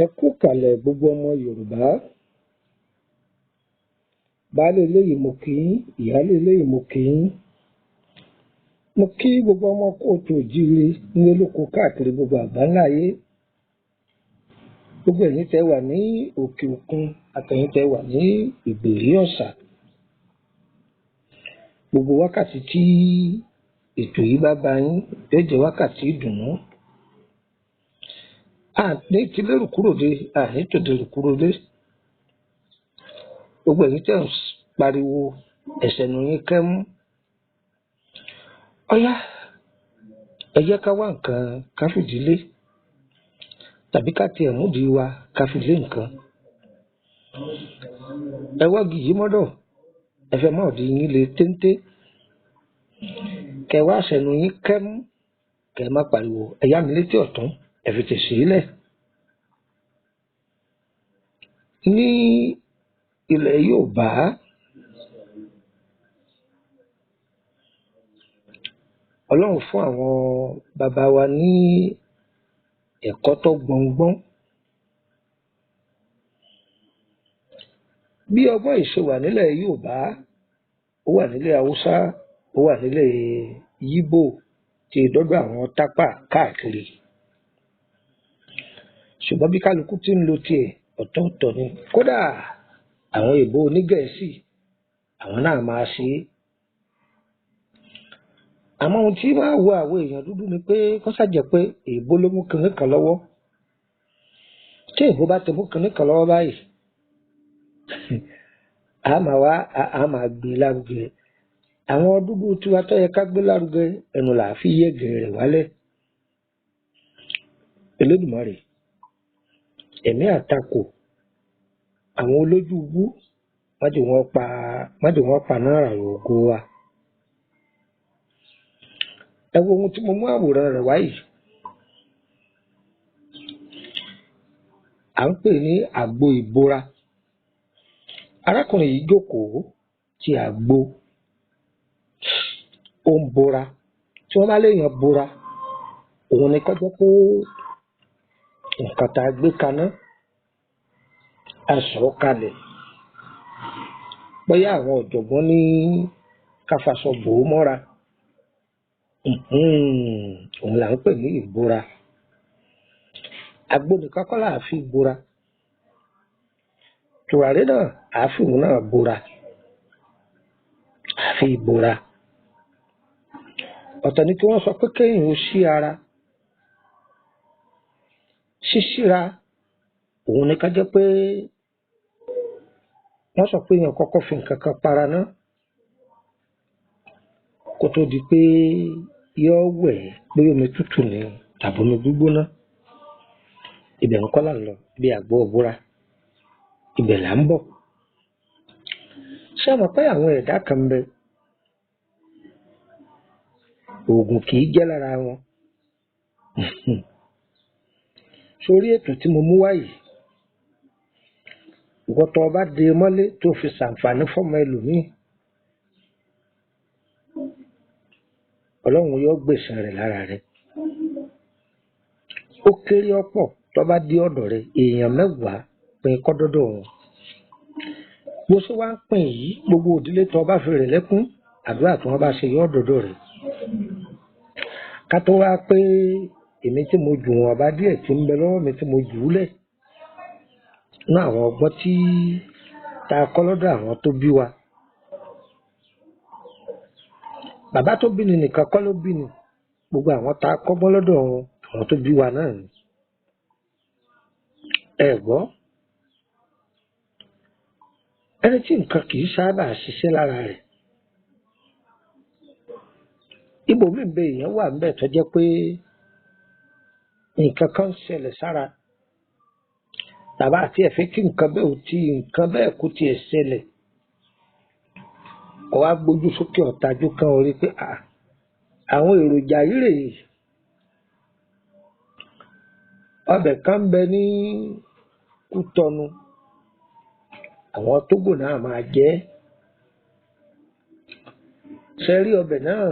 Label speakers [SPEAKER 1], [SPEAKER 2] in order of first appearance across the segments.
[SPEAKER 1] Ẹ kú kàlẹ̀ gbogbo ọmọ Yorùbá. Baálé eléyìí mo kí yín, ìyálé eléyìí mo kí yín. Mo kí gbogbo ọmọ kóòtù òjíire nílé lóko káàkiri gbogbo àgbáńlá ayé. Gbogbo ẹ̀yin tẹ́ wà ní òkè òkun àtẹ̀yin tẹ́ wà ní ìgbèrí ọ̀sà. Gbogbo wákàtí tí ètò yìí bá bá yín yóò jẹ́ wákàtí ìdùnnú. Àní ti lérò kúrò dé, àní tòdèrò kúrò dé. Gbogbo ẹ̀yin tẹ́ ń pariwo ẹ̀sẹ̀ nù yín kẹ́mú. Ọ̀yá ẹ jẹ́ ká wá nǹkan ká fìdílé tàbí ká tiẹ̀ múdi wa ká fi lé nǹkan. Ẹ wá gìyí mọ́dọ̀, ẹ fẹ́ mọ́ ọ̀dí yín le téńté. Kẹ wá ṣẹ̀nu yín kẹ́mú, kẹ má pariwo ẹ yá mi létí ọ̀tún, ẹ fi tèsí lẹ̀. Ní ilẹ̀ Yorùbá, Ọlọ́run fún àwọn bàbá wa ní ẹ̀kọ́ tó gbọ̀ngbọ́n. Bí ọgbọ́n ìṣe wà nílẹ̀ Yorùbá, ó wà nílẹ̀ Haúsá, ó wà nílẹ̀ Yíbò, tí ìdọ́dọ̀ àwọn tápà káàkiri. Ṣùgbọ́n bí kálukú ti ń lo tiẹ̀ ọ̀tọ̀ọ̀tọ̀ ni. Kódà àwọn èèbó onígẹ̀ẹ́sì àwọn náà máa ṣe é. Àmọ́ ohun tí máa wo àwọn èèyàn dúdú ni pé kó ṣàjẹ́ pé èèbó ló mú kinní kan lọ́wọ́. Tí èèbó bá ti mú kinní kan lọ́wọ́ báyìí, a máa gbé lárugẹ. Àwọn dúdú tiwa tó yẹ ká gbé lárugẹ ẹnu là á fi yẹ̀gẹ̀ rẹ̀ wálẹ̀. Elédùmarè, ẹ̀mí àtakò àwọn olójú ubú má jẹ́ wọ́n pa náírà ògo wa. Ẹ wo ohun tí mo mú àwòrán rẹ̀ wáyìí. À ń pè ní àgbo ìbora. Arákùnrin yìí jókòó ti àgbo, ó ń bora. Tí wọ́n bá léèyàn bora, òun ni kó jẹ́ pé nǹkan tá a gbé kaná, a sọ̀ kalẹ̀. Bóyá àwọn ọ̀jọ̀gbọ́n ní ká faṣọ bò ó mọ́ra. Òun là ń pè ní ìbora. Àgbo nìkan kọ́ là á fi bora. Tùràrí náà à fi òun náà bora. À fi bora. Ọ̀tọ̀ ni kí wọ́n sọ pé kéèyàn ó ṣí ara. Ṣíṣíra òun ni ká jẹ́ pé wọ́n sọ pé èèyàn kọ́kọ́ fi nǹkan kan para náà kó tó di pé yóò wẹ̀ pé omi tútù ni tàbí omi gbígbóná. Ibẹ̀ ń kọ́ là ń lọ bí àgbo ìbora. Ibẹ̀ là ń bọ̀. Ṣé ẹ mọ̀ pé àwọn ẹ̀dá kan ń bẹ oògùn kì í jẹ́ lára wọn? Sórí ètò tí mo mú wáyìí, ìwọ tó bá dé mọ́lé tó fi ṣàǹfààní fọ́mọ ẹlòmíì, Ọlọ́run yóò gbèsè rẹ̀ lára rẹ̀. Ó kéré ọ̀pọ̀ tó bá dé ọ̀dọ̀ rẹ̀ èèyàn 10 pín kọ́ dọ́dọ̀ wọn. Bó ṣe wá ń pín yìí, gbogbo òdílé tó bá fi rẹ̀ lẹ́kún, àdúrà tí wọ́n bá ṣe yóò dọ́dọ̀ rẹ̀. Ká tó wá pé èmi tí mo jù wọn bá díẹ̀ tí ń bẹ lọ́wọ́ mi tí mo jù ú lẹ̀. Ní àwọn ọgbọ́n tí tá a kọ́ lọ́dọ̀ àwọn tó bí wa. Bàbá tó bí ni nìkan kọ́ ló bí ni. Gbogbo àwọn tá a kọ́gbọ́n lọ́dọ̀ wọn, àwọn tó bí wa náà ni. ẹ gbọ́ ẹni tí nǹkan kì í sábà ṣiṣẹ́ lára rẹ̀ ibòmíì bẹ èèyàn wà ńbẹ̀ tó jẹ́ pé nǹkan kan ń ṣẹlẹ̀ sára tàbá àti ẹ̀fẹ́ kí nǹkan bẹ́ẹ̀ kó tiẹ̀ ṣẹlẹ̀ kó wá gbójú sókè ọ̀tajú kan orí pé àwọn èròjà yìí rèé ọbẹ̀ kan ń bẹ ní Kútọnu àwọn Tógò náà máa jẹ ṣe rí ọbẹ̀ náà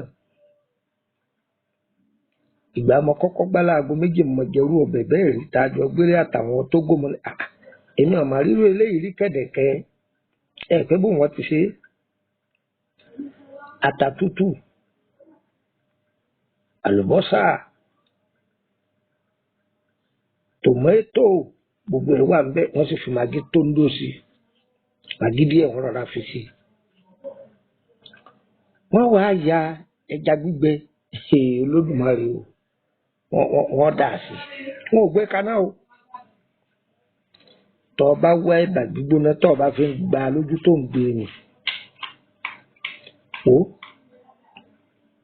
[SPEAKER 1] ìgbà mo kọ́kọ́ gbá láago méjì mo jẹrú ọbẹ̀ bẹ́ẹ̀ rí tá a jọ gbélé àtàwọn Tógò mọ́ èmi àmà rírú eléyìí rí kẹ̀dẹ̀kẹ́ pé bó wọn ti ṣe ata tútù àlùbọ́sà tòmẹ́tò gbogbo ẹ̀ wà ńbẹ̀ wọ́n sì fi màgí tó ń dó sí màgí díẹ̀ wọ́n rọra fi sí wọ́n wá ya ẹja gbígbẹ Olódùmarè o wọ́n dà sí wọn ò gbé kaná o tọ́ ọ bá wá ẹ̀bà gbígbóná tọ́ ọ bá fi ń gba lójú tó ń gbé ni o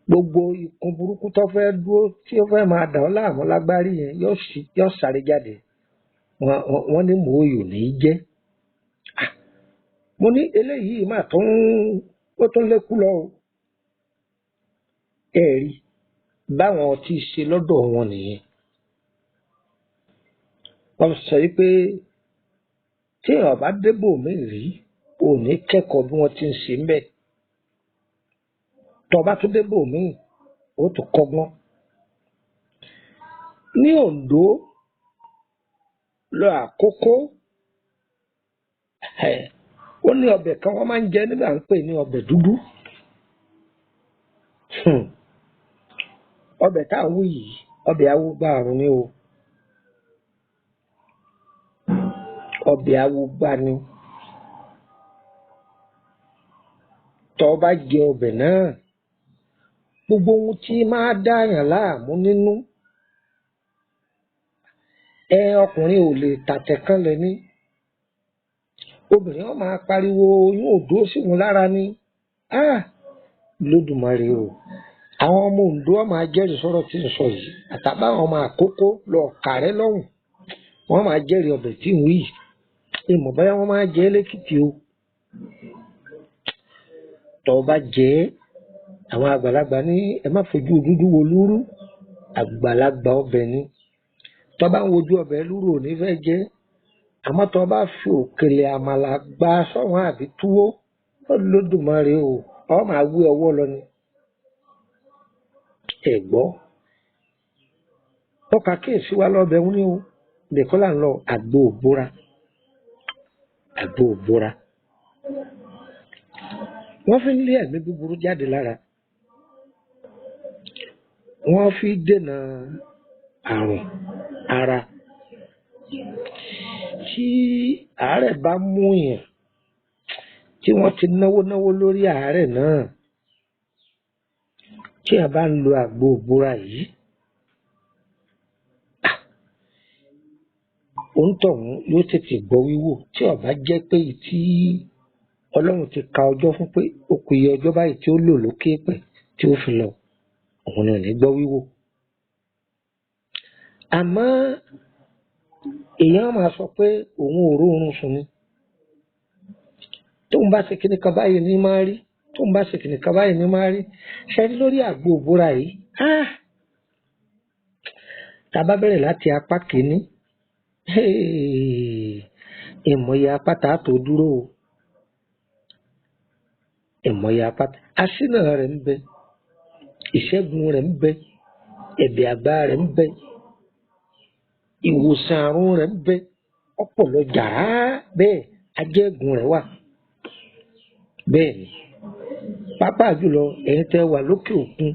[SPEAKER 1] gbogbo ikùn burúkú tó fẹ́ dúró tí ó fẹ́ máa dà ọ́ láàmú lágbárí yẹn yóò sáré jáde wọ́n ní mòóyò ní í jẹ́ mo ní eléyìí mà ó tún lékú lọ o ẹ rí báwọn ti ṣe lọ́dọ̀ wọn nìyẹn wọ́n sọ pé tí èèyàn bá débò mí rí ò ní kẹ́kọ̀ọ́ bí wọ́n ti ń ṣe ń bẹ̀ tó bá tún débò mí ó tún kọ́gbọ́n ní Oǹdó lọ Àkókó ó ní ọbẹ̀ kan wọ́n máa ń jẹ nígbà ń pè ní ọbẹ̀ dúdú ọbẹ̀ tá à ń wí yìí ọbẹ̀ awúgbà àrùn ni o ọbẹ̀ awúgbà ni tó bá jẹ ọbẹ̀ náà gbogbo ohun tí máa dáyàn láàmú nínú ọkùnrin ò lè tàtẹ̀ kan lẹ̀ ní obìnrin wọn máa pariwo oyún òdó sí wọn lára ní Lódùmarè o àwọn ọmọ Oǹdó wọn máa jẹ́rìí sọ̀rọ̀ tí ń sọ yìí àtàbáwọn ọmọ Àkókó lọ kàrẹ́ lọ́hùn wọn máa jẹ́rìí ọbẹ̀ tí ń wí ìmọ̀ báyà wọn máa jẹ́ lẹ́kìtì o tọ́ bá jẹ́ àwọn àgbàlagbà ní ẹ má fojú dúdú wo lúrú àgbàlagbà ọbẹ̀ ni tọ́ bá ń wojú ọbẹ̀ lúrú ò ní fẹ́ jẹ́ àmọ́ tọ́ bá fi òkèlè àmàlà gba sọ́wọ́n àbí túwó Olódùmarè o ọ máa wí ọwọ́ lọ ni ẹ gbọ́ ọkà kéèsì wa lọ́bẹ̀ ń ní o lẹ́kọ́ là ń lọ Àgbo Ìbora wọ́n fi ń lé ẹ̀mí búburú jáde lára wọ́n fi dènà àrùn ara tí àárẹ̀ bá mú yàn tí wọ́n ti náwó lórí àárẹ̀ náà tí a bá ń lo Àgbo Ìbora yìí òǹtọ̀hún yóò tètè gbọ́ wíwò tí ó bá jẹ́ pé tí Ọlọ́run ti ka ọjọ́ fún pé ó kù iye ọjọ́ báyìí tí ó lò lókè pẹ̀ tí ó fi lọ òun náà ní gbọ́ wíwò àmọ́ èèyàn máa sọ pé òun ò róorun sùn ni tóun bá ṣe kíní kan báyìí ní máa rí tóun bá ṣe kíní kan báyìí ní máa rí ṣẹ́ni lórí Àgbo Ìbora yìí tá a bá bẹ̀rẹ̀ láti apá kìíní ìmọ̀ye apáta tó dúró o ìmọ̀ye apáta aṣínà rẹ̀ ń bẹ ìṣẹ́gun rẹ̀ ń bẹ ẹ̀bẹ̀ àgbà rẹ̀ ń bẹ ìwòsàn àrùn rẹ̀ ń bẹ ọpọlọ jàrá bẹ́ẹ̀ ajẹ́gun rẹ̀ wà bẹ́ẹ̀ ni pápá jùlọ ẹ̀yin tẹ́ wà lókè òkun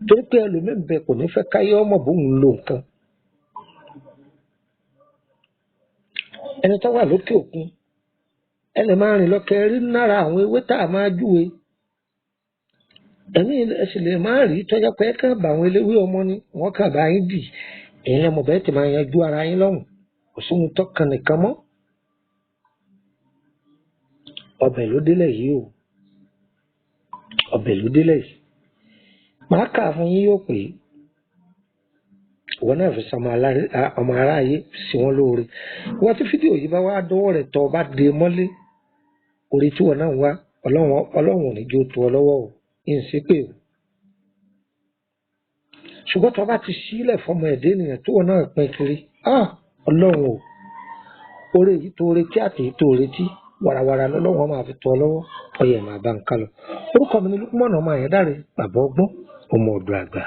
[SPEAKER 1] torí pé ẹlòmíín bẹ kò ní fẹ́ káyé ọmọ bóun lo nǹkan ẹni tó wà lókè òkun ẹni máa rìn lọ́kẹ́ rí nára àwọn ewé tá a máa júwe ẹ̀mí ẹ̀sìn lè máa rí tọ́jà pé ẹ kàn bá àwọn eléwé ọmọ ni wọ́n kàn bá yín dì ẹ̀yin ọmọ bẹ́ẹ̀ ti máa yanjú ara yín lọ́hùn kò sí ohun tó kan nìkan mọ́. Ọbẹ̀ ló délẹ̀ yìí o, ọbẹ̀ ló délẹ̀ yìí. Màá kà fún yín yóò pé ìwọ náà fi sọmọ ọmọ aráyé sí wọn lóore. Wọ́n tí fídíò yìí bá wá dọ́wọ́ rẹ̀ tọ́ bá dé mọ́lé orí tí wọn náà wá ọlọ́run ò ní jó tó ọ lọ́wọ́ o, ìǹsí pé o. Ṣùgbọ́n tó bá ti sílẹ̀ fọmọ ẹ̀dẹ́ ènìyàn tí wọn náà pín kiri, ọlọ́run o, oore yìí tó retí àti èyí tó retí wàràwàrà lọ́lọ́wọ́ máa fi tọ́ ọ lọ́wọ́, ọyẹ máa bá ń ká lọ. Orúkọ mi ni Lukman ọmọ Àyẹ̀dáre, bàbá ọgbọ́n, ọmọ ọ̀dọ̀ àgbà.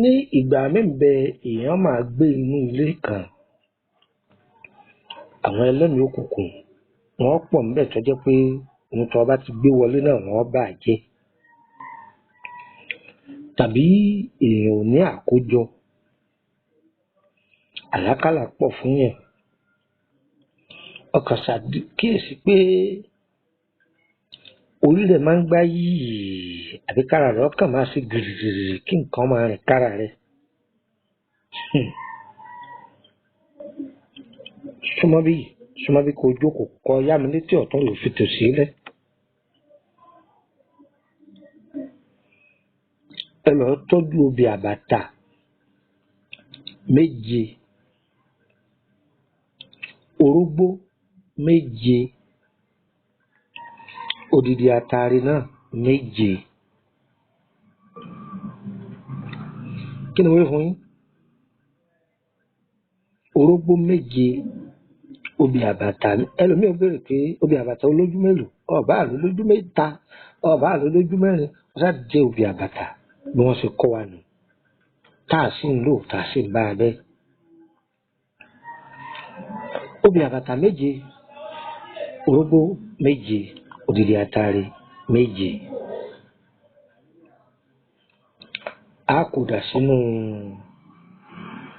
[SPEAKER 1] Ní ìgbà mímbẹ èèyàn máa gbé inú ilé kan, àwọn ẹlẹ́mìí òkùnkùn wọ́n pọ̀ níbẹ̀ tó jẹ́ pé ohun tó bá ti gbé wọlé náà wọ́n bàjẹ́. Tàbí èèyàn ò ní àkójọ, àlákàlà pọ̀ fún yẹn, ọkàn ṣàkíyèsí pé orí rẹ̀ máa ń gbá yìí àbí kára rẹ̀ ọkàn máa ṣe gìrìgìrì kí nǹkan máa rìn kára rẹ̀. Súnmọ́ bí kò jókòó kọ yá mi létí ọ̀tún ló fi tò sílẹ̀. Ẹ lọ tọ́jú obì àbàtà 7, orógbó 7, odidi atare náà 7. Kí ni wọ́n fún yín? Orógbó 7, obì àbàtà. Ẹlòmíì ó béèrè pé obì àbàtà olójú mélòó? Ọ̀bá àlọ́ lójú 3, ọ̀bá àlọ́ lójú 4, ọ̀sá jẹ́ obì àbàtà bí wọ́n ṣe kọ́ wa nù. Tá a sì ń lò, tá a sì ń bá a bẹ́. Obì àbàtà 7, orógbó 7, odidi atare 7. A kò dà sínú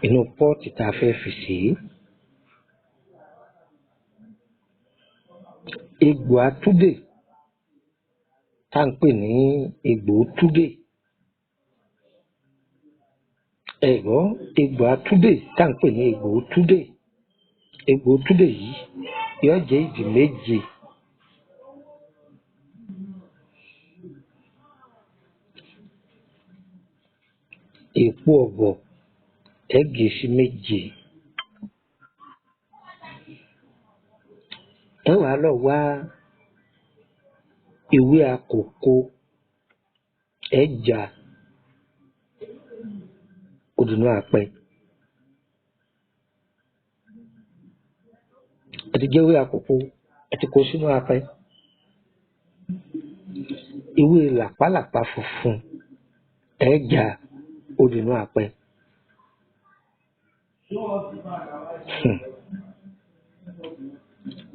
[SPEAKER 1] inú pọ́ọ̀tì tá a fẹ́ fi sè é. Egbò atúdè tá à ń pè ní egbò túdè. Ẹ̀gbọ́n egbò atúdè tá à ń pè ní egbò túdè. Egbò túdè yìí yóò jẹ́ ìdí 7. Èpo ọ̀bọ̀ ẹ gé sí 7. Ẹ wá lọ wá ewé àkókò ẹ já òdùnú àpẹ. Ẹ ti jẹ́ ewé àkókò ẹ ti kó sínú àpẹ. Ewé làpálàpá funfun ẹ já òdùnú àpẹ.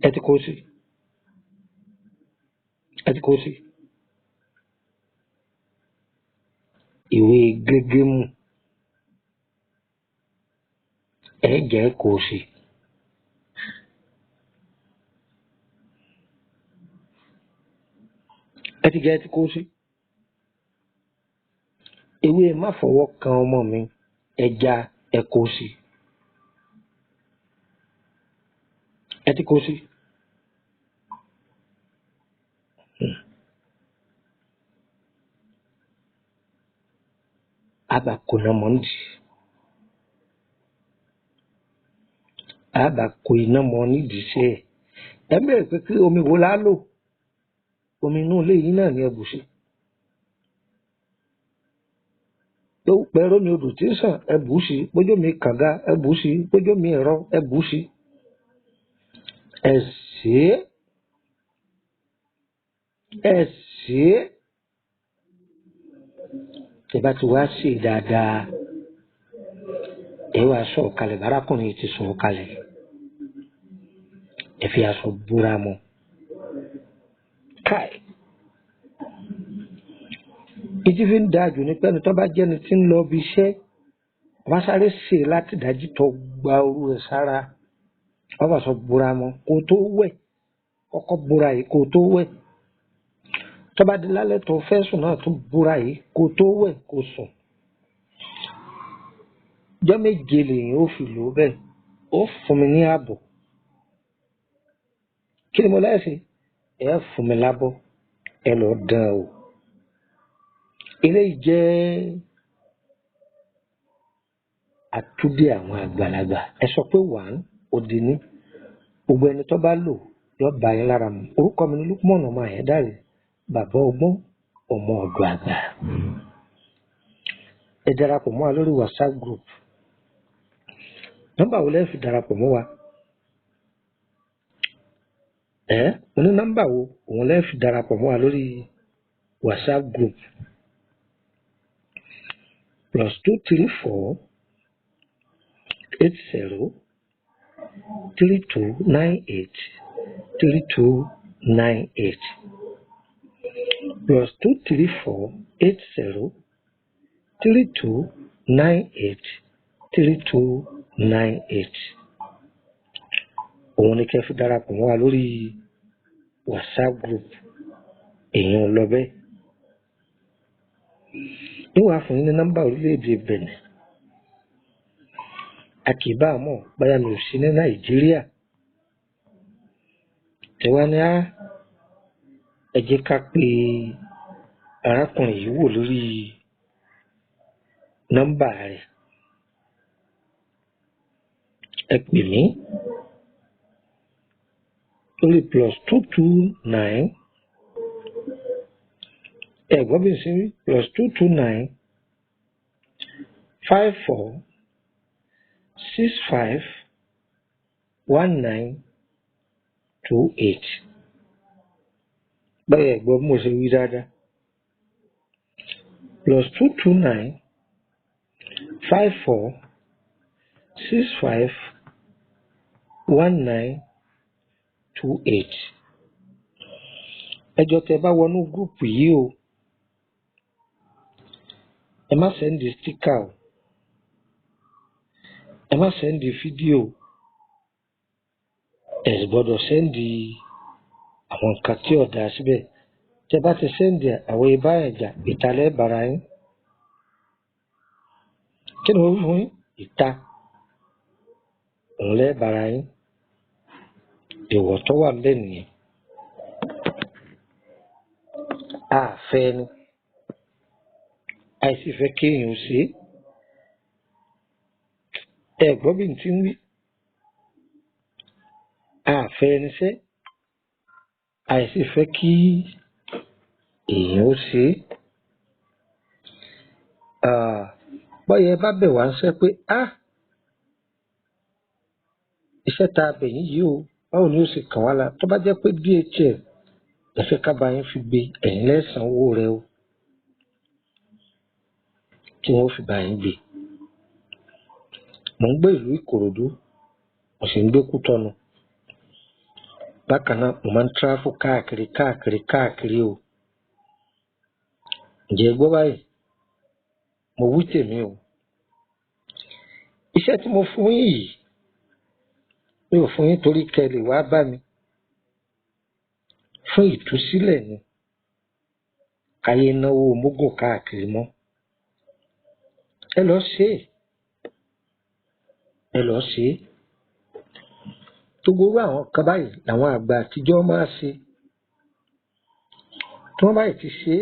[SPEAKER 1] Ẹ ti kó sí. Ìwé gégémù ẹ jẹ́ kó sí. Ẹ ti kó sí. Ewé má fọwọ́ kan ọmọ mi ẹja ẹ kó sí. Ẹ ti kó sí. Abako iná mọ́ nídìí sí ẹ̀. Ẹ bẹ̀rẹ̀ pé kí omi wo la lò? Omi inú ilé yìí náà ni ẹ bù sí. Tó pẹ̀rọ mi odò tí ń sàn ẹ bù sí. Bójú mi kànga ẹ bù sí. Bójú mi ẹ̀rọ ẹ bù sí. Ẹ sè é. tẹ́ bá ti wá sí dáadáa ẹ wá sọ̀ kalẹ̀ bárakùnrin ti sọ̀ kalẹ̀ ẹ fi aṣọ búra mọ́ káì ìdí fi ń dáa jù ní pẹ́ni tó bá jẹ́ni tí ń lọ bí iṣẹ́ wọ́n sáré ṣe láti dájú tó gba orú ẹ̀ sára wọ́n bá sọ búra mọ́ kó tó wẹ̀ kọ́kọ́ búra yìí kó tó wẹ̀ tó bá di lálẹ́ tó fẹ́ sùn náà tún búra yìí kó tó wẹ̀ kó sùn. Ọjọ́ méje lèyìn ó fi lò bẹ́ẹ̀ ó fún mi ní ààbọ̀ kí ni mo lẹ́sìn ẹ fún mi lábọ́ ẹ lọ dán o. Eléyìí jẹ́ àtúndì àwọn àgbàlagbà ẹ sọ pé wàá òdì ní gbogbo ẹni tó bá lò yóò bá yín lára mu. Orúkọ mi ni Lukman ọmọ Ayédáre bàbá ọgbọ́n ọmọ ọ̀dọ̀ àgbà. Ẹ darapọ̀ mọ́ wa lórí WhatsApp group. Nọ́mbà wo lẹ́ fi darapọ̀ mọ́ wa? Mo ní nọ́mbà wo òun lẹ́ fi darapọ̀ mọ́ wa lórí WhatsApp group? +234 80 3298 3298 +234 80 3298 3298 òun ni kẹ́ fi darapọ̀ mọ́ wa lórí WhatsApp group èèyàn lọ bẹ́ẹ̀. Níwà fún yín ní nọ́mbà orílẹ̀-èdè Benin àkìbá àmọ́ báyà mi ò sí ní Nàìjíríà tẹ̀wá ní ẹ jẹ́ ká pe arákùnrin yìí wò lórí nọ́mbà rẹ̀. Ẹ pè mí lórí +229 ẹ̀gbọ́n bí n ṣe rí +229 54 65 19 28 báyìí ẹ̀gbọ́n bí mo ṣe wí dáadáa +229 54 65 19 28. Ẹjọ́ tẹ́ bá wọnú gúrùpù yìí o ẹ má sẹ́ndì stíkà o ẹ má sẹ́ndì fídíò ẹ sì gbọ́dọ̀ sẹ́ndì àwọn nǹkan tí ò dáa síbẹ̀. Tẹ́ bá ti sẹ́ndì àwọn ibà ẹ̀jà ìtàlẹ́ bàrà yín kí ni wọ́n fún yín ìta òun lẹ́ bàrà yín ìwọ̀ tó wà bẹ́ẹ̀ nìyẹn. Àfẹ́ ni àìsí fẹ́ kéèyàn ṣe ẹ gbọ́ bí n ti ń wí àfẹ́ ẹni sẹ́ àìsí fẹ́ kí èèyàn ó ṣe bọ́yẹ bá bẹ̀ wá ń sẹ́ pé iṣẹ́ tá a bẹ̀ yín yìí o báwo ni ó ṣe kàn wá la tó bá jẹ́ pé DHL ẹ fẹ́ ká bá yín fi gbé ẹ̀yin lẹ́san owó rẹ o tí wọ́n fi bá yín gbé. Mo ń gbé ìlú Ìkòròdú mo sì ń gbé Kútọ́nù bákan náà mo máa ń tráfù káàkiri o. Ǹjẹ́ gbọ́ báyìí mo wí tèmi o. Iṣẹ́ tí mo fún yín yìí mi ò fún yín torí kẹ́ lè wá bá mi fún ìtúsílẹ̀ ni káyé náwó mógùn káàkiri mọ́. Ẹ lọ ṣe gbogbo àwọn kan báyìí làwọn àgbà àtijọ́ máa ṣe tí wọ́n báyìí ti ṣe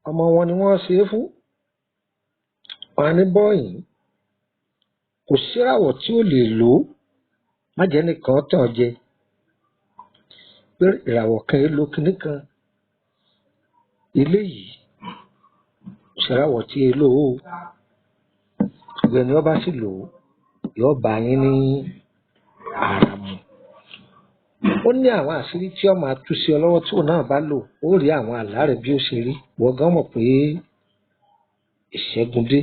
[SPEAKER 1] ọmọ wọn ni wọ́n ṣe é fún. Wọn á ní bọ́ọ̀yìn kò síràwọ̀ tí ó lè lò ó má jẹ́ nìkan tàn jẹ pé ìràwọ̀ kan èlò kìíní kan eléyìí ìṣẹ̀ráwọ̀ tí e lò ó ọ̀gbẹ́ni ọba sì lò ó yóò bá yín ní ara mu. Ó ní àwọn àṣírí tí ó máa tú sí ọ lọ́wọ́ tí òun náà bá lò ó rí àwọn àlá rẹ̀ bí ó ṣe rí wọ́n gan mọ̀ pé ìṣẹ́gun dé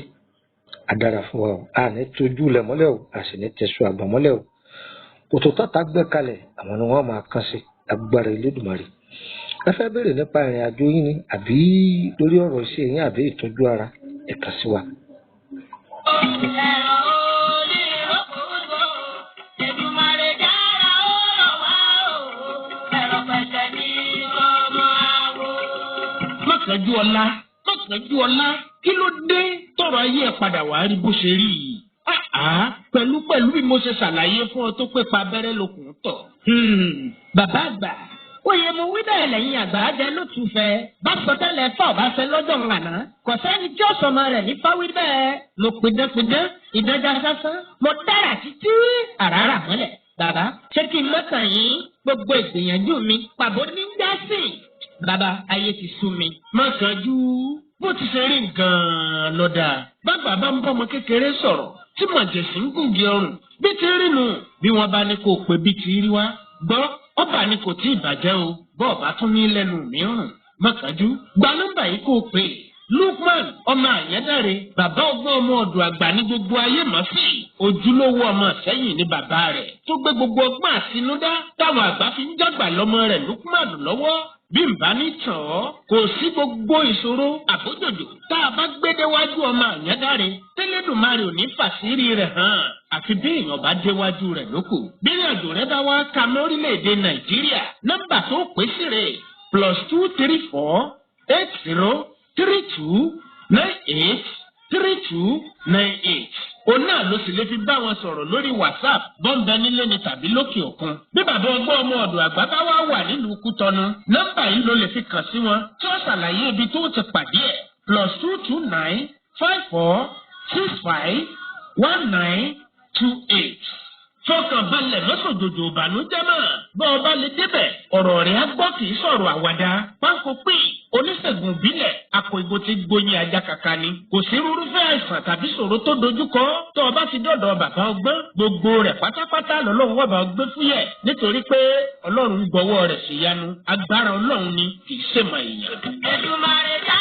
[SPEAKER 1] adára fún wa o a ní tójú lẹ̀ mọ́lẹ̀ o a sì ní tẹ̀sù àgbà mọ́lẹ̀ o kòtò tọ́ta gbẹ́ kalẹ̀ àwọn ni wọ́n máa kàn sí agbára Elédùmarè. ẹ fẹ́ béèrè nípa ìrìn àjò yín ni àbí lórí ọ̀rọ̀ iṣẹ́ yín àbí ìtọ́jú ara ẹ kàn sí wa.
[SPEAKER 2] Mọ́kànjú ọlá kí ló dé tọrọ ayé ẹ̀ padà wá rí bó ṣe rí yìí. Pẹ̀lú bí mo ṣe ṣàlàyé fún ọ tó pé pa abẹ́rẹ́ lókun tọ̀. Bàbá àgbà oyè mo wí bẹ́ẹ̀ lẹ́yìn àgbà jẹ́ ló tún fẹ́. Bá sọ tẹ́lẹ̀ fà ọ̀bá fẹ́ lọ́jọ́ ńlànà. Kò sẹ́ni tí ó sọmọ rẹ̀ ní fáwí bẹ́ẹ̀. Mo pidán ìdájà sásán. Mo dára títí àràrà mọ́lẹ̀. Bàbá ṣé kí n mọ́tàn yín gbogbo ìgbìyànjú mi pàbó ní jásìn. Bàbá ayé ti sú mi. Má kánjú bó ti ṣe rí nǹkan lọ́dà. Bàbá bá ń bọ́ ọmọ kékeré sọ̀rọ̀ tí màjèsí ń gùngi ọrùn bí ti rí nù. Bí wọ́n bá ní kó pè bí ti rí wá. Gbọ́ ọba ni kò tí ì bàjẹ́ o. Bọ́ọ̀ bá tún ní lẹ́nu mìíràn. Má kánjú gba nọ́mbà yìí kó pè. Lukman ọmọ Àyẹ́dáre bàbá ọgbọ́n ọmọ ọ̀dọ̀ àgbà ní gbogbo ayé mọ̀ sí. Ojúlówó ọmọ sẹ́yìn ní bàbá rẹ̀ tó gbé gbogbo ọgbọ́n àtinúdá táwọn àgbà fi ń jágbà lọ́mọ rẹ̀ Lukman lọ́wọ́. Bí n bá ní tàn ọ́ kò sí gbogbo ìṣòro àbójòjò tá a bá gbé déwájú ọmọ Àyẹ́dáre tẹ́lẹ̀dùmarè ò ní fàṣírí rẹ̀ hàn àfi bí èèyàn bá déwájú rẹ̀ lóko. Bí ìrìnàjò rẹ bá wá ka lórílẹ̀‐èdè Nàìjíríà nọ́mbà tó pè sí rẹ̀ +234 80 32 98 32 98. Òun náà ló sì lè fi bá wọn sọ̀rọ̀ lórí WhatsApp bọ́ńbẹ́ nílé ni tàbí lókè òkun. Bí bàbá ọgbọ́n ọmọ ọ̀dọ̀ àgbà bá wá wà nílùú Kútọ́nù nọ́mbà yìí ló lè fi kàn sí wọn tí ó ṣàlàyé ibi tó ti pàdé ẹ̀ +229 54 65 1928. Fọkàn balẹ̀ lọ́sọ̀dọ̀dọ̀ ìbànújẹ́ mọ́. Bọ́ ọ bá lè débẹ̀, ọ̀rọ̀ rẹ̀ á gbọ́ kì í sọ̀rọ̀ àwàdà. Pánkó pé oníṣègùn ìbílẹ̀ àpò ìbò ti gbóyin ajá kàkà ni. Kò sí irúfẹ́ àìsàn tàbí ṣòro tó dojúkọ. Tọ́ ọ bá ti dọ̀dọ̀ bàbá ọgbọ́n, gbogbo rẹ̀ pátápátá lọ́lọ́run wà bá ọgbẹ́ fúyẹ̀. Nítorí pé Ọlọ́run gbọ́wọ́ rẹ̀ ṣèyanu. Agbára Ọlọ́run ni kì í ṣèmọ̀ èèyàn. Èdùmàrè dá.